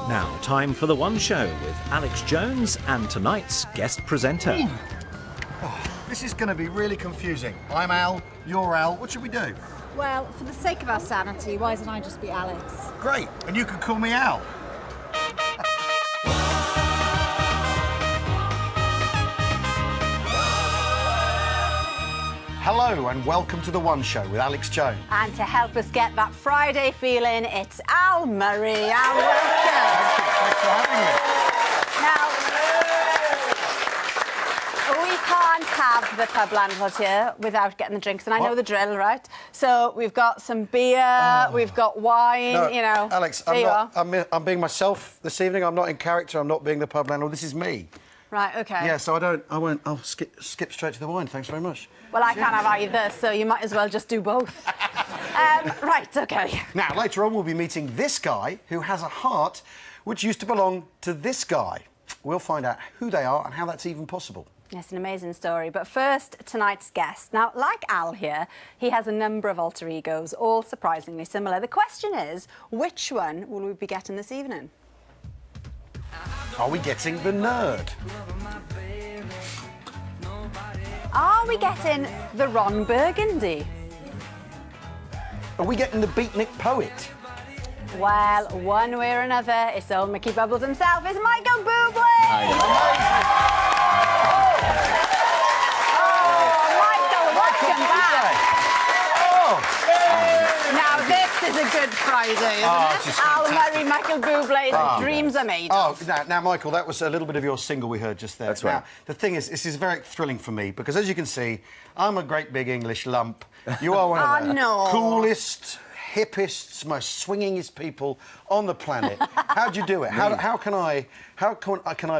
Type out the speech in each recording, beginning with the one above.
Now, time for The One Show with Alex Jones and tonight's guest presenter. This is going to be really confusing. I'm Al, you're Al. What should we do? Well, for the sake of our sanity, why don't I just be Alex? Great, and you can call me Al. Hello and welcome to The One Show with Alex Jones. And to help us get that Friday feeling, it's Al Murray. Al, welcome. Thanks for having me. Now, we can't have the pub landlord here without getting the drinks, and I know the drill, right? So we've got some beer, we've got wine, No, you know. Alex, I'm being myself this evening. I'm not in character. I'm not being the pub landlord. This is me. Right, OK. Yeah, so I'll skip straight to the wine. Thanks very much. Well, I can't have either, so you might as well just do both. Right, OK. Now, later on, we'll be meeting this guy who has a heart which used to belong to this guy. We'll find out who they are and how that's even possible. Yes, an amazing story. But first, tonight's guest. Now, like Al here, he has a number of alter egos, all surprisingly similar. The question is, which one will we be getting this evening? Are we getting the nerd? Are we getting the Ron Burgundy? Are we getting the beatnik poet? Well, one way or another, it's old Mickey Bubbles himself. It's Michael Bublé! Michael, welcome back! Now, this is a Good Friday, isn't it? Al Murray, Michael Bublé, dreams are made of. Now, Michael, that was a little bit of your single we heard just there. That's right. Now, the thing is, this is very thrilling for me because, as you can see, I'm a great big English lump. You are one of the coolest, hippest, most swingingest people on the planet. How'd you do it? How can I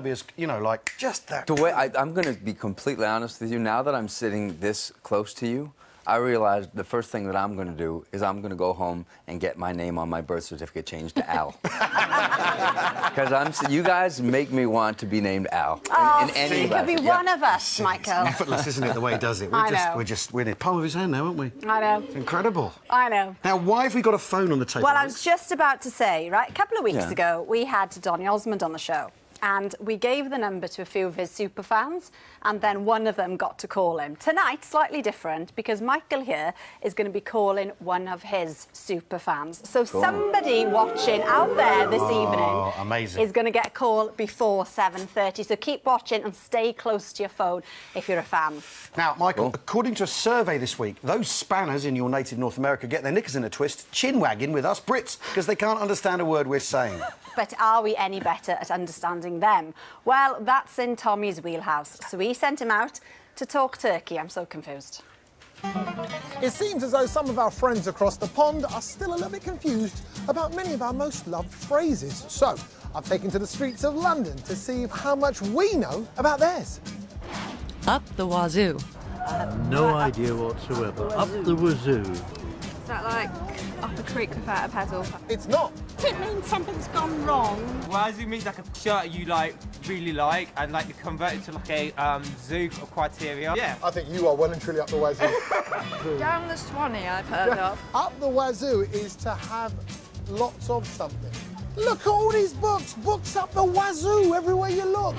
be as, you know, like, just that? The way I'm going to be completely honest with you. Now that I'm sitting this close to you, I realized the first thing that I'm going to do is I'm going to go home and get my name on my birth certificate changed to Al. Because you guys make me want to be named Al. Oh, in any you could be one of us, Michael. It's effortless, isn't it, the way he does it? We're in the palm of his hand now, aren't we? I know. It's incredible. I know. Now, why have we got a phone on the table? Well, I was just about to say, right, a couple of weeks ago, we had Donny Osmond on the show. And we gave the number to a few of his super fans, and then one of them got to call him. Tonight, slightly different, because Michael here is going to be calling one of his super fans. So somebody watching out there this evening is going to get a call before 7:30. So keep watching and stay close to your phone if you're a fan. Now, Michael, according to a survey this week, those spanners in your native North America get their knickers in a twist, chin-wagging with us Brits, because they can't understand a word we're saying. But are we any better at understanding them? Well, that's in Tommy's wheelhouse. So we sent him out to talk turkey. I'm so confused. It seems as though some of our friends across the pond are still a little bit confused about many of our most loved phrases. So I've taken to the streets of London to see how much we know about theirs. Up the wazoo. No idea whatsoever. Up the wazoo. Is that like up a creek without a paddle? It's not. It means something's gone wrong. Wazoo means like a shirt you really like, and like you convert it to like a zoo or criteria. Yeah. I think you are well and truly up the wazoo. Down the Swanee, I've heard of. Up the wazoo is to have lots of something. Look at all these books. Books up the wazoo everywhere you look.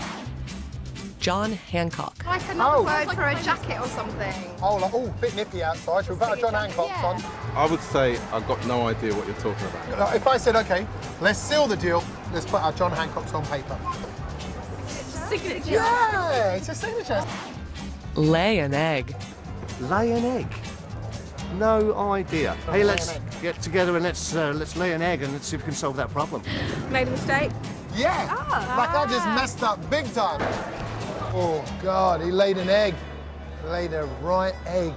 John Hancock. Like another word for a jacket or something. Oh, like, bit nippy outside. Should we put our John Hancocks on? I would say I've got no idea what you're talking about. If I said, OK, let's seal the deal, let's put our John Hancocks on paper. It's a signature. Yeah, it's a signature. Lay an egg. Lay an egg? No idea. Hey, let's get together and let's lay an egg and let's see if we can solve that problem. Made a mistake? Yeah. Like I just messed up big time. Oh, God, he laid an egg. Laid a right egg.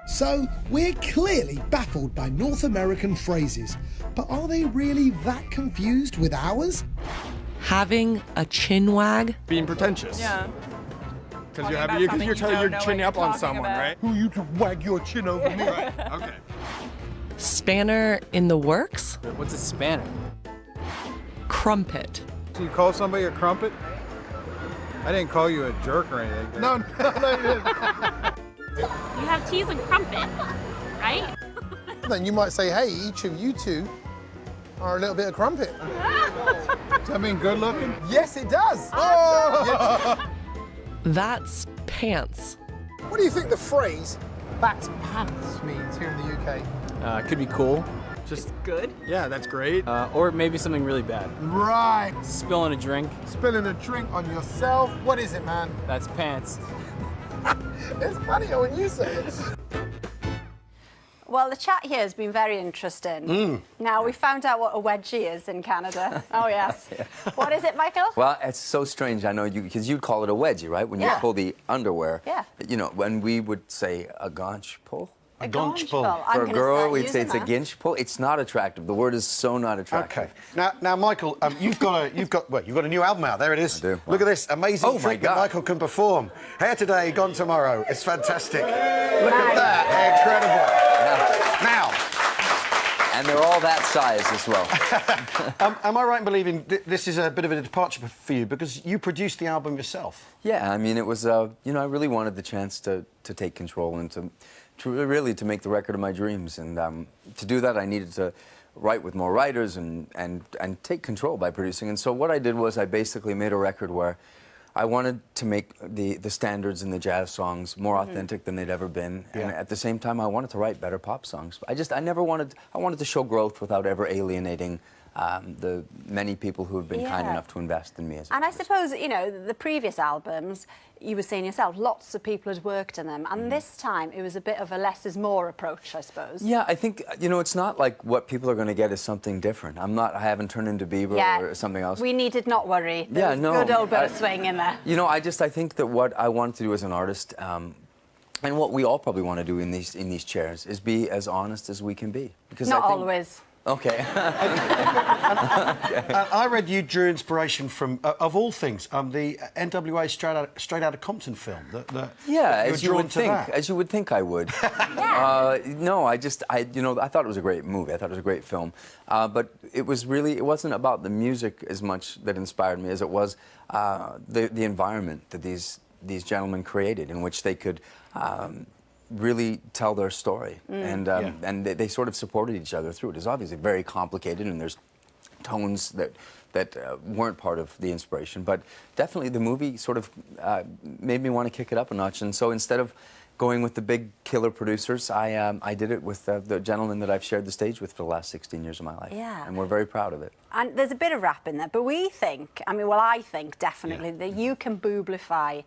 So, we're clearly baffled by North American phrases, but are they really that confused with ours? Having a chin wag. Being pretentious. Yeah. Because you're chinning up on someone, right? Who are you to wag your chin over me? Right, okay. Spanner in the works. What's a spanner? Crumpet. So you call somebody a crumpet? I didn't call you a jerk or anything. No, you didn't. You have teas and crumpet, right? then you might say, hey, each of you two are a little bit of crumpet. Does that mean good looking? Yes, it does. Oh! That's pants. What do you think the phrase, that's pants, means here in the UK? It could be cool. Just good. Yeah, that's great. Or maybe something really bad. Right. Spilling a drink. Spilling a drink on yourself. What is it, man? That's pants. It's funnier when you say it. Well, the chat here has been very interesting. Now, we found out what a wedgie is in Canada. Oh, yes. What is it, Michael? Well, it's so strange, I know, because you'd call it a wedgie, right? When you pull the underwear. Yeah. You know, when we would say a gaunch pull. A gaunch pull. For a girl, we'd say it's a ginch pull. It's not attractive. The word is so not attractive. Okay. Now, Michael, you've got a new album out. There it is. I do. Look at this amazing trick that Michael can perform. Hair today, gone tomorrow. It's fantastic. Look at that. Incredible. Now. And they're all that size as well. Am I right in believing this is a bit of a departure for you because you produced the album yourself? Yeah, I mean, it was, you know, I really wanted the chance to take control and to really make the record of my dreams. And to do that, I needed to write with more writers and take control by producing. And so what I did was I basically made a record where I wanted to make the standards in the jazz songs more authentic than they'd ever been. And at the same time, I wanted to write better pop songs. I wanted to show growth without ever alienating the many people who have been kind enough to invest in me. And I suppose, you know, the previous albums, you were saying yourself, lots of people had worked in them. And this time, it was a bit of a less is more approach, I suppose. Yeah, I think, you know, it's not like what people are going to get is something different. I haven't turned into Bieber or something else. We needed not worry. There was good old bit of swing in there. You know, I think that what I wanted to do as an artist, and what we all probably want to do in these chairs, is be as honest as we can be. Because not always. Okay. I read you drew inspiration from, of all things, the NWA Straight Outta Compton film. As you would think I would. No, I thought it was a great movie. I thought it was a great film. But it wasn't about the music as much that inspired me as it was the environment that these gentlemen created, in which they could really tell their story, and they sort of supported each other through it. It's obviously very complicated, and there's tones that weren't part of the inspiration, but definitely the movie sort of made me want to kick it up a notch. And so instead of going with the big killer producers, I did it with the gentleman that I've shared the stage with for the last 16 years of my life. Yeah. And we're very proud of it. And there's a bit of rap in there, but we think, I think definitely that you can booblify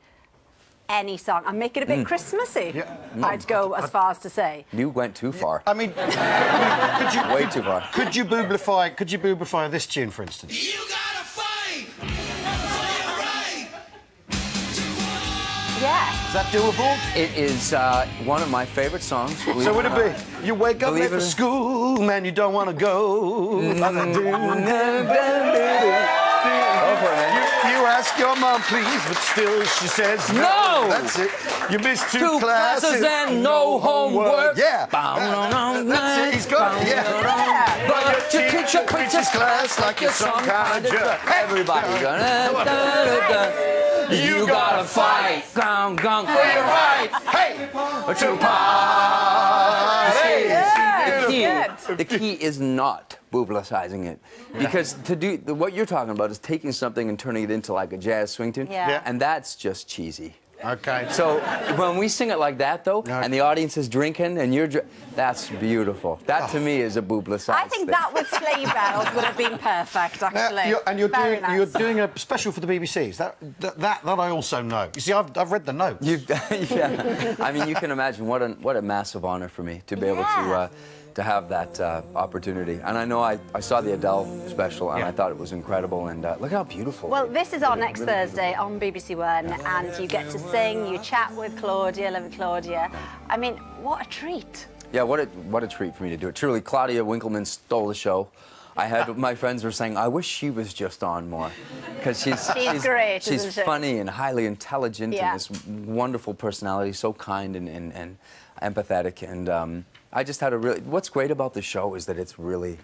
any song and make it a bit Christmassy. I'd go as far as to say. You went too far. I mean, way too far. Could you booblify this tune, for instance? You gotta fight for your right. Is that doable? It is one of my favorite songs. So would it be? You wake up late for school, man, you don't want to go. You ask your mom, please, but still she says no. That's it. You missed two classes and no homework. Yeah. That's it. He's got it. Yeah. But your teacher preaches class like you're some kind of jerk. Everybody gonna. You gotta fight, gong, gong, for your right, hey, to party. The key is not booblicizing it, because what you're talking about is taking something and turning it into like a jazz swing tune, and that's just cheesy. Okay. So when we sing it like that, though, and the audience is drinking, and that's beautiful. That to me is a booblicized I think that with Sleigh Bells would have been perfect, actually. You're doing a special for the BBC. Is that I also know. You see, I've read the notes. Yeah. I mean, you can imagine what a massive honor for me to be able to have that opportunity. And I know I saw the Adele special, and I thought it was incredible, and look how beautiful. Well, this is on next Thursday on BBC One, and you get to sing, you chat with Claudia, love Claudia. I mean, what a treat. Yeah, what a treat for me to do it. Truly, Claudia Winkleman stole the show. My friends were saying, I wish she was just on more, because she's great. She's funny and highly intelligent, and this wonderful personality, so kind and empathetic, and I just had what's great about the show is that it's really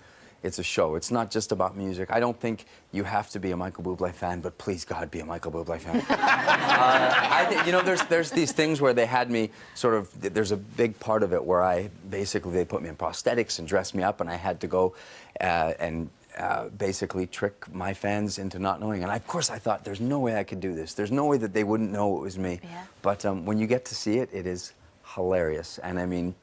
It's a show. It's not just about music. I don't think you have to be a Michael Bublé fan, but please, God, be a Michael Bublé fan. I think, you know, there's these things where they had me sort of, there's a big part of it where they put me in prosthetics and dressed me up, and I had to go and basically trick my fans into not knowing. And of course I thought, there's no way I could do this. There's no way that they wouldn't know it was me. Yeah. But when you get to see it, it is hilarious. And I mean,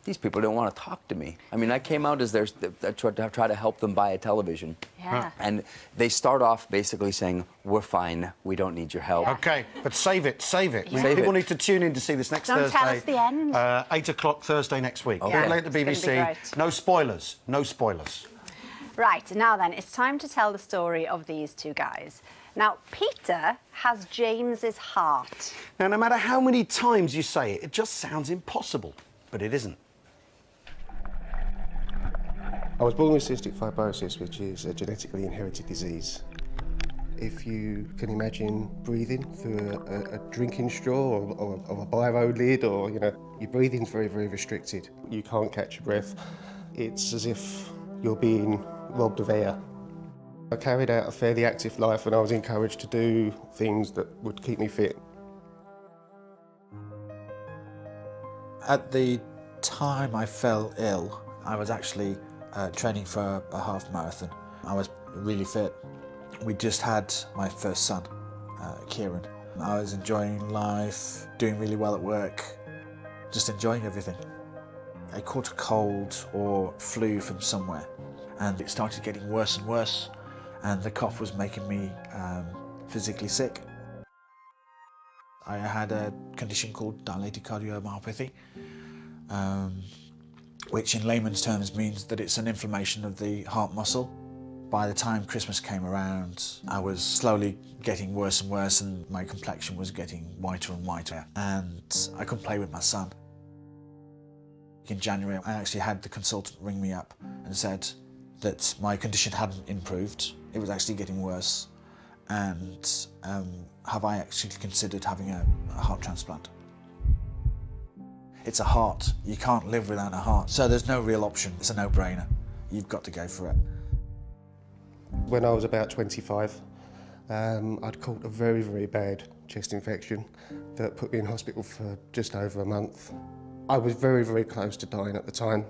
these people don't want to talk to me. I mean, I came out as I try to help them buy a television. Yeah. And they start off basically saying, we're fine, we don't need your help. OK, but save it, save it. Yeah. People need to tune in to see this next Thursday. Don't tell us the end. 8 o'clock Thursday next week. Yeah. Late at the It's gonna be BBC. great. No spoilers, no spoilers. Right, now then, it's time to tell the story of these two guys. Now, Peter has James's heart. Now, no matter how many times you say it, it just sounds impossible. But it isn't. I was born with cystic fibrosis, which is a genetically inherited disease. If you can imagine breathing through a drinking straw or a biro lid, or, you know, your breathing's very, very restricted. You can't catch your breath. It's as if you're being robbed of air. I carried out a fairly active life and I was encouraged to do things that would keep me fit. At the time I fell ill, I was actually training for a half marathon. I was really fit. We just had my first son, Kieran. I was enjoying life, doing really well at work, just enjoying everything. I caught a cold or flu from somewhere, and it started getting worse and worse, and the cough was making me physically sick. I had a condition called dilated cardiomyopathy, which in layman's terms means that it's an inflammation of the heart muscle. By the time Christmas came around, I was slowly getting worse and worse, and my complexion was getting whiter and whiter, and I couldn't play with my son. In January, I actually had the consultant ring me up and said that my condition hadn't improved, it was actually getting worse, and have I actually considered having a heart transplant? It's a heart, you can't live without a heart, so there's no real option, it's a no-brainer, you've got to go for it. When I was about 25, I'd caught a very, very bad chest infection that put me in hospital for just over a month. I was very, very close to dying at the time,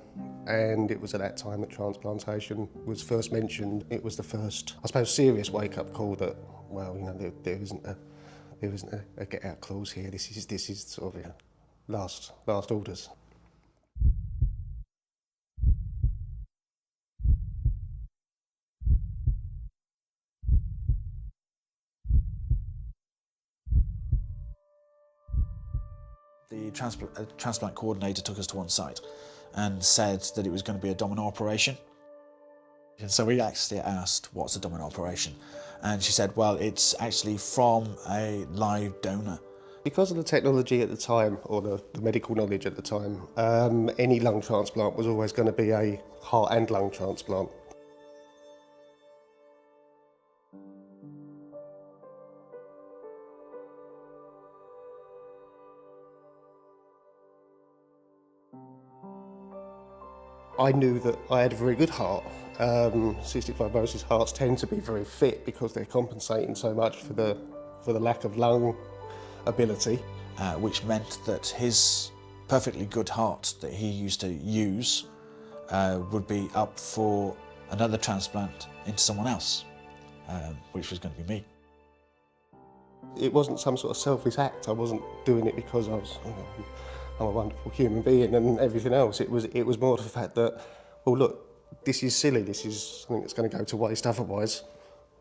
and it was at that time that transplantation was first mentioned. It was the first, I suppose, serious wake-up call that, well, you know, there isn't a get-out clause here. This is sort of, you know, last orders. The transplant coordinator took us to one site and said that it was going to be a domino operation. And so we actually asked, what's a domino operation? And she said, well, it's actually from a live donor. Because of the technology at the time, or the medical knowledge at the time, any lung transplant was always going to be a heart and lung transplant. I knew that I had a very good heart. Cystic fibrosis hearts tend to be very fit because they're compensating so much for the lack of lung ability. Which meant that his perfectly good heart that he used to use would be up for another transplant into someone else, which was going to be me. It wasn't some sort of selfish act. I wasn't doing it because I was, I'm a wonderful human being and everything else. It was more the fact that, well, look, this is silly. This is something that's going to go to waste otherwise.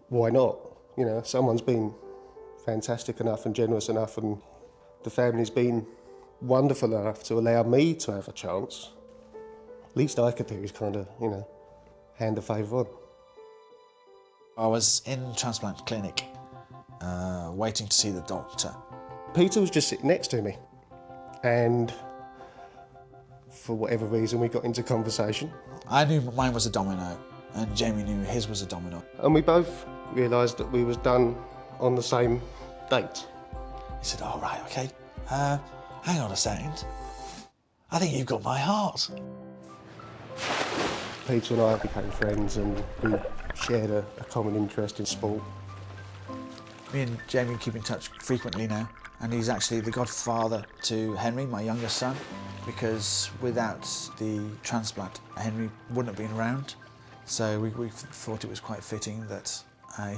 Why not? You know, someone's been fantastic enough and generous enough, and the family's been wonderful enough to allow me to have a chance. Least I could do is kind of, you know, hand the favour on. I was in transplant clinic, waiting to see the doctor. Peter was just sitting next to me, and for whatever reason we got into conversation. I knew mine was a domino, and Jamie knew his was a domino. And we both realised that we was done on the same date. He said, "Oh, right, okay. Hang on a second. I think you've got my heart." Peter and I became friends, and we shared a common interest in sport. Me and Jamie keep in touch frequently now, and he's actually the godfather to Henry, my youngest son, because without the transplant, Henry wouldn't have been around. So we thought it was quite fitting that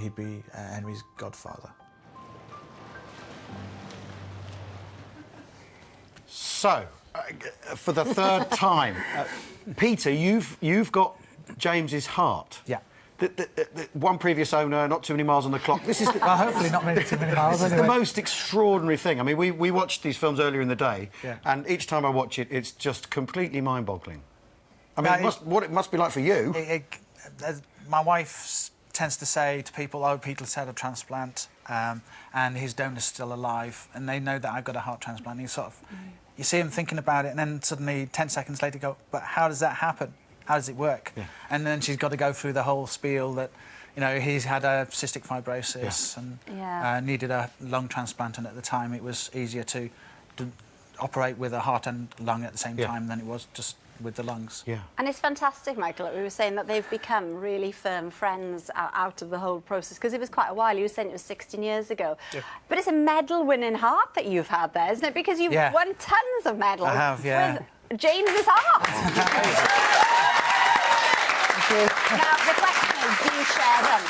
he'd be Henry's godfather. So, for the third time, Peter, you've got James's heart. Yeah. The one previous owner, not too many miles on the clock. This is the, well, hopefully not too many miles. This is anyway. the most extraordinary thing. I mean, we watched these films earlier in the day, and each time I watch it, it's just completely mind-boggling. I mean, what it must be like for you. My wife tends to say to people, "Oh, Peter's had a transplant, and his donor's still alive," and they know that I've got a heart transplant. And you sort of, you see him thinking about it, and then suddenly 10 seconds later, go, "But how does that happen? How does it work?" Yeah. And then she's got to go through the whole spiel that, you know, he's had a cystic fibrosis and needed a lung transplant, and at the time it was easier to operate with a heart and lung at the same time than it was just with the lungs. Yeah. And it's fantastic, Michael, that we were saying that they've become really firm friends out of the whole process, because it was quite a while. You were saying it was 16 years ago. Yeah. But it's a medal-winning heart that you've had there, isn't it? Because you've won tons of medals. I have, yeah. With James's heart. Now, the question is, do you share them?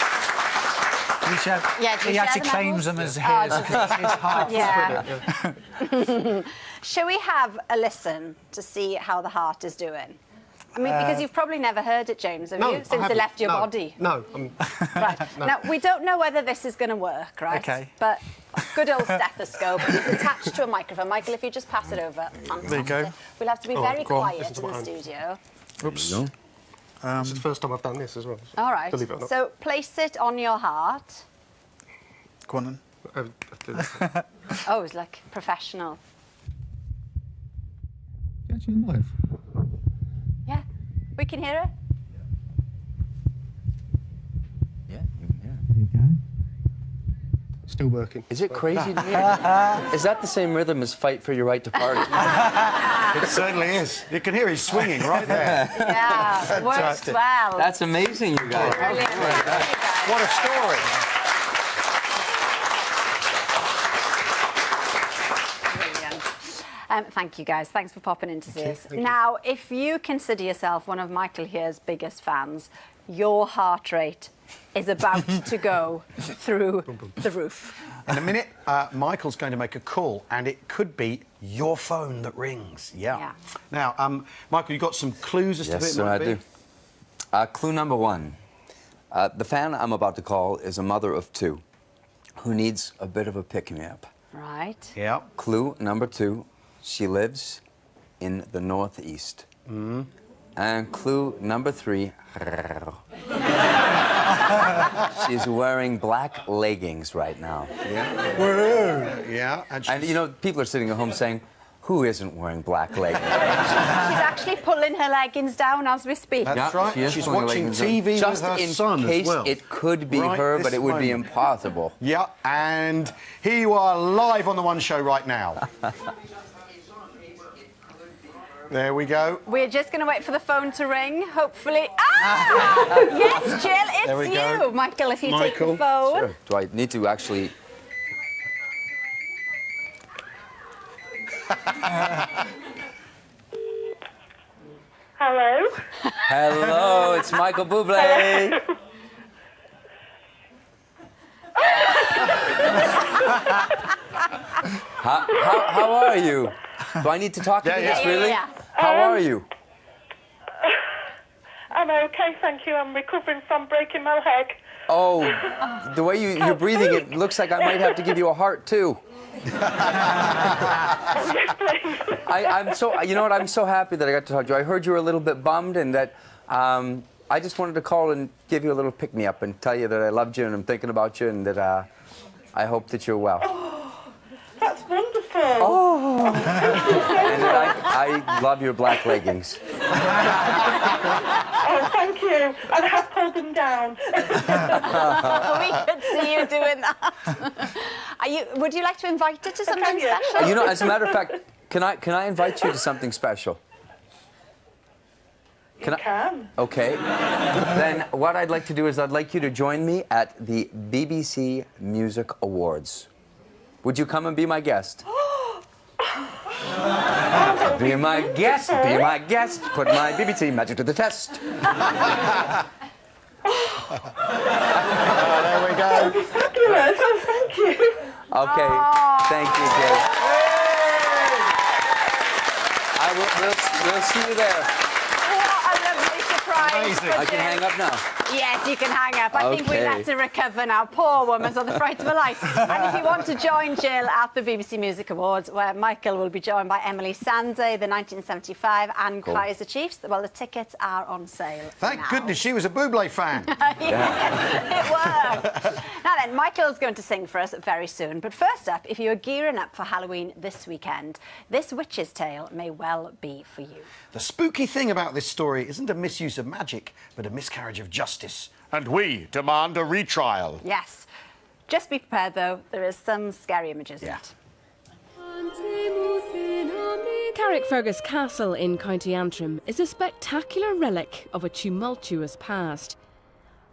We share, Yeah, do you he share actually the claims medals? them as his, because it's his heart. Yeah. Shall we have a listen to see how the heart is doing? I mean, because you've probably never heard it, James, have you? Since it left your body. No. Right. No. Now, we don't know whether this is going to work, right? Okay. But good old stethoscope. It's attached to a microphone. Michael, if you just pass it over. Fantastic. There you go. We'll have to be very quiet in the studio. Oops. It's the first time I've done this as well. All right. Believe it or not. So place it on your heart. Go on then. Oh, it's like professional. Actually live. Yeah. We can hear it. Yeah, you can hear it. There you go. Still working. Is it crazy to me? Is that the same rhythm as Fight for Your Right to Party? It certainly is. You can hear he's swinging right there. Yeah, works well. That's amazing, you guys. Brilliant. What a story. Thank you, guys. Thanks for popping in to see us. Now, if you consider yourself one of Michael here's biggest fans, your heart rate is about to go through the roof. In a minute, Michael's going to make a call, and it could be your phone that rings. Yeah. Now, Michael, you got some clues as to who it might be? Yes, I do. Clue number one. The fan I'm about to call is a mother of two who needs a bit of a pick-me-up. Right. Yeah. Clue number two. She lives in the Northeast. And clue number three. She's wearing black leggings right now. Yeah. Yeah. And you know, people are sitting at home saying, who isn't wearing black leggings? She's actually pulling her leggings down as we speak. That's right. She's watching TV with her son as well. Just in case it could be her, but it would be impossible. Yeah, and here you are live on the One Show right now. There we go. We're just going to wait for the phone to ring, hopefully. Ah! Yes, Jill, it's you. Michael, if you take the phone. Sure. Do I need to actually... Hello? Hello, it's Michael Bublé. How are you? Do I need to talk to you this, really? How are you? I'm okay, thank you. I'm recovering from breaking my leg. Oh, the way you're breathing, it looks like I might have to give you a heart, too. I'm so, you know what, I'm so happy that I got to talk to you. I heard you were a little bit bummed, and that I just wanted to call and give you a little pick-me-up and tell you that I loved you and I'm thinking about you and that I hope that you're well. Oh, that's wonderful. Oh. And that I love your black leggings. Oh, thank you. And I have pulled them down. We could see you doing that. Would you like to invite her to something special? You know, as a matter of fact, can I invite you to something special? Can. Okay. Then what I'd like to do is I'd like you to join me at the BBC Music Awards. Would you come and be my guest? Be my guest, be my guest. Put my BBC magic to the test. There we go. Fabulous. Oh, thank you. Okay. Thank you, Jill. We'll see you there. What a lovely surprise. Amazing. I can hang up now. Yes, you can hang up. I think we have to recover now. Poor woman's on the fright of her life. And if you want to join Jill at the BBC Music Awards, where Michael will be joined by Emily Sandé, the 1975 and Kaiser Chiefs, well, the tickets are on sale. Thank now. goodness she was a Bublé fan. It worked. Now then, Michael's going to sing for us very soon. But first up, if you're gearing up for Halloween this weekend, this witch's tale may well be for you. The spooky thing about this story isn't a misuse of magic, but a miscarriage of justice. And we demand a retrial. Yes. Just be prepared, though. There is some scary images in it. Carrickfergus Castle in County Antrim is a spectacular relic of a tumultuous past.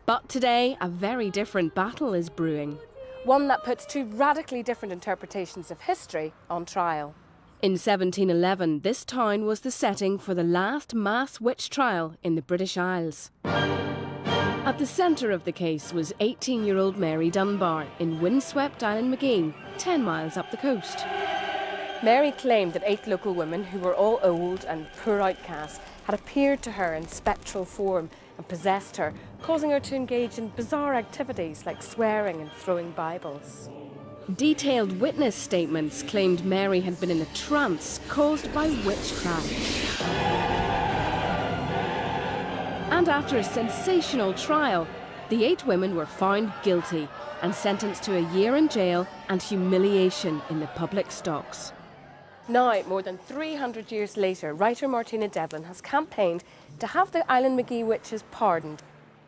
But today, a very different battle is brewing. One that puts two radically different interpretations of history on trial. In 1711, this town was the setting for the last mass witch trial in the British Isles. At the centre of the case was 18-year-old Mary Dunbar in windswept Island Magee, 10 miles up the coast. Mary claimed that 8 local women, who were all old and poor outcasts, had appeared to her in spectral form and possessed her, causing her to engage in bizarre activities like swearing and throwing Bibles. Detailed witness statements claimed Mary had been in a trance caused by witchcraft. And after a sensational trial, the 8 women were found guilty and sentenced to a year in jail and humiliation in the public stocks. Now, more than 300 years later, writer Martina Devlin has campaigned to have the Island Magee witches pardoned.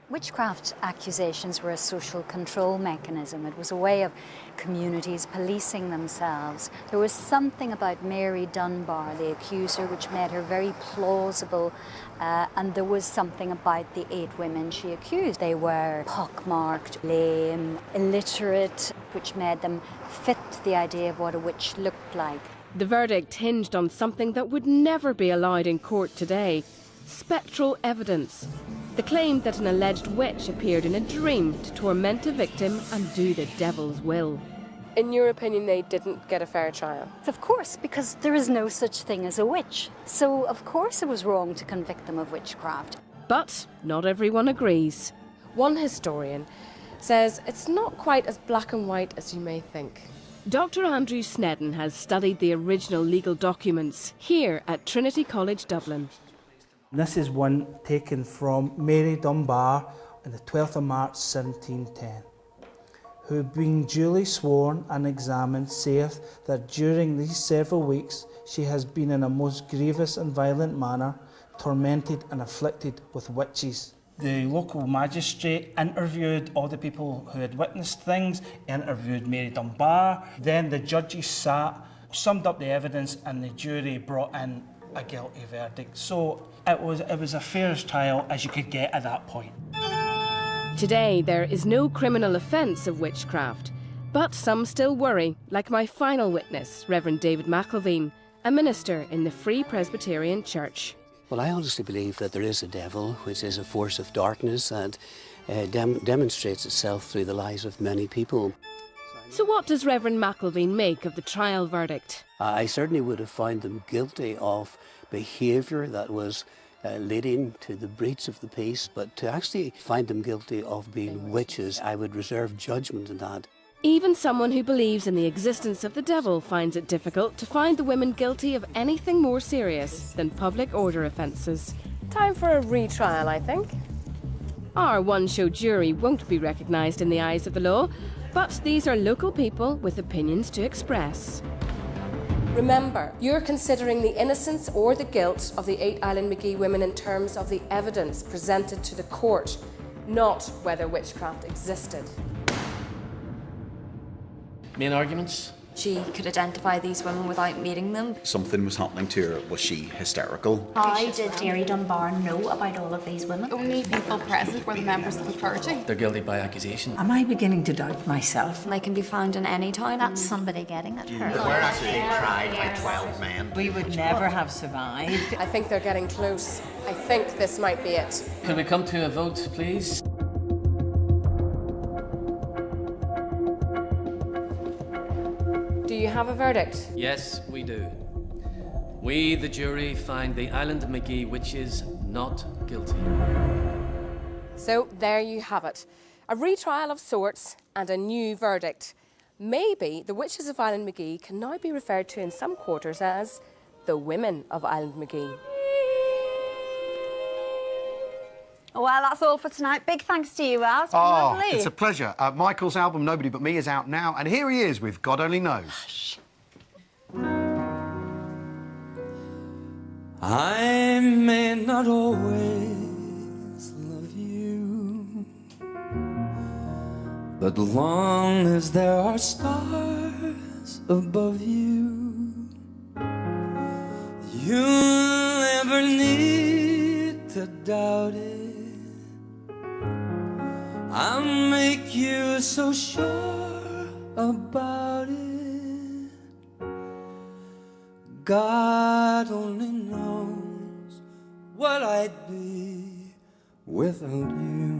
Witchcraft accusations were a social control mechanism. It was a way of communities policing themselves. There was something about Mary Dunbar, the accuser, which made her very plausible, and there was something about the 8 women she accused. They were pockmarked, lame, illiterate, which made them fit the idea of what a witch looked like. The verdict hinged on something that would never be allowed in court today: spectral evidence. The claim that an alleged witch appeared in a dream to torment a victim and do the devil's will. In your opinion, they didn't get a fair trial? Of course, because there is no such thing as a witch. So, of course, it was wrong to convict them of witchcraft. But not everyone agrees. One historian says it's not quite as black and white as you may think. Dr. Andrew Snedden has studied the original legal documents here at Trinity College, Dublin. This is one taken from Mary Dunbar on the 12th of March 1710, who, being duly sworn and examined, saith that during these several weeks she has been in a most grievous and violent manner tormented and afflicted with witches. The local magistrate interviewed all the people who had witnessed things, interviewed Mary Dunbar. Then the judges sat, summed up the evidence, and the jury brought in a guilty verdict. So it was a fair as trial as you could get at that point. Today there is no criminal offence of witchcraft, but some still worry, like my final witness, Reverend David McElveen, a minister in the Free Presbyterian Church. Well, I honestly believe that there is a devil, which is a force of darkness and demonstrates itself through the lives of many people. So what does Reverend McElveen make of the trial verdict? I certainly would have found them guilty of behaviour that was leading to the breach of the peace, but to actually find them guilty of being witches, I would reserve judgment on that. Even someone who believes in the existence of the devil finds it difficult to find the women guilty of anything more serious than public order offences. Time for a retrial, I think. Our one-show jury won't be recognised in the eyes of the law, but these are local people with opinions to express. Remember, you're considering the innocence or the guilt of the 8 Island Magee women in terms of the evidence presented to the court, not whether witchcraft existed. Main arguments. She could identify these women without meeting them. Something was happening to her. Was she hysterical? How did Mary Dunbar know about all of these women? Only people present were the members of the clergy. They're guilty by accusation. Am I beginning to doubt myself? They can be found in any town. That's somebody getting at her. We're actually being tried by 12 men. We would never have survived. I think they're getting close. I think this might be it. Could we come to a vote, please? Do you have a verdict? Yes, we do. We, the jury, find the Island McGee witches not guilty. So there you have it. A retrial of sorts and a new verdict. Maybe the witches of Island McGee can now be referred to in some quarters as the women of Island McGee. Well, that's all for tonight. Big thanks to you, Al. It's been lovely. It's a pleasure. Michael's album, Nobody But Me, is out now, and here he is with God Only Knows. I may not always love you, but long as there are stars above you, you'll never need to doubt it. I'll make you so sure about it. God only knows what I'd be without you.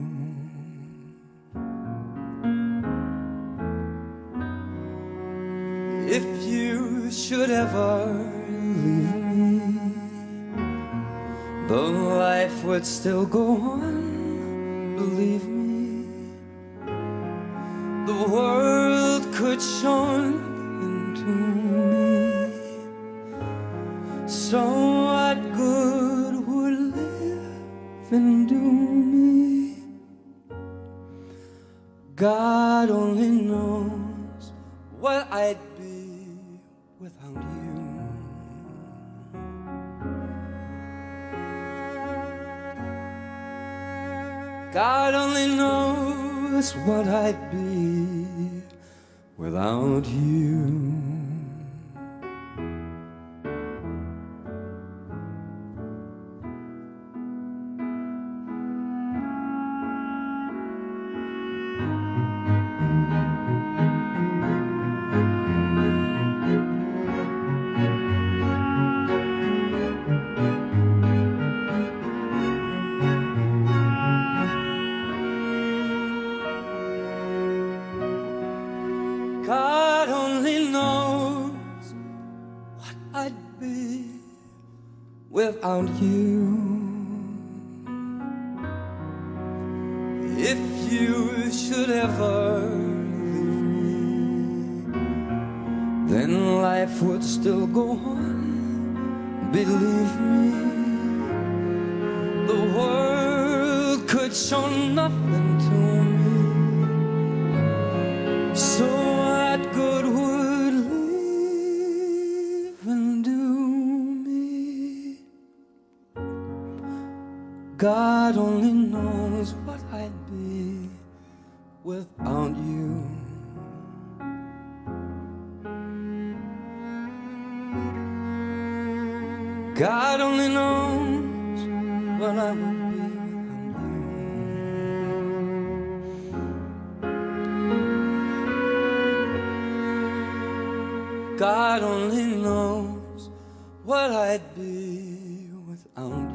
If you should ever leave me, the life would still go on, believe me. The world could shine into me. So what good would living do me? God only knows what I'd be without you. God only knows what I'd be without you. God only knows what I'd be without you. If you should ever leave me, then life would still go on, believe me. The world could show nothing to me. So what good would living do me? God only knows what I'd be without you. God only knows what I would be. God only knows what I'd be without you.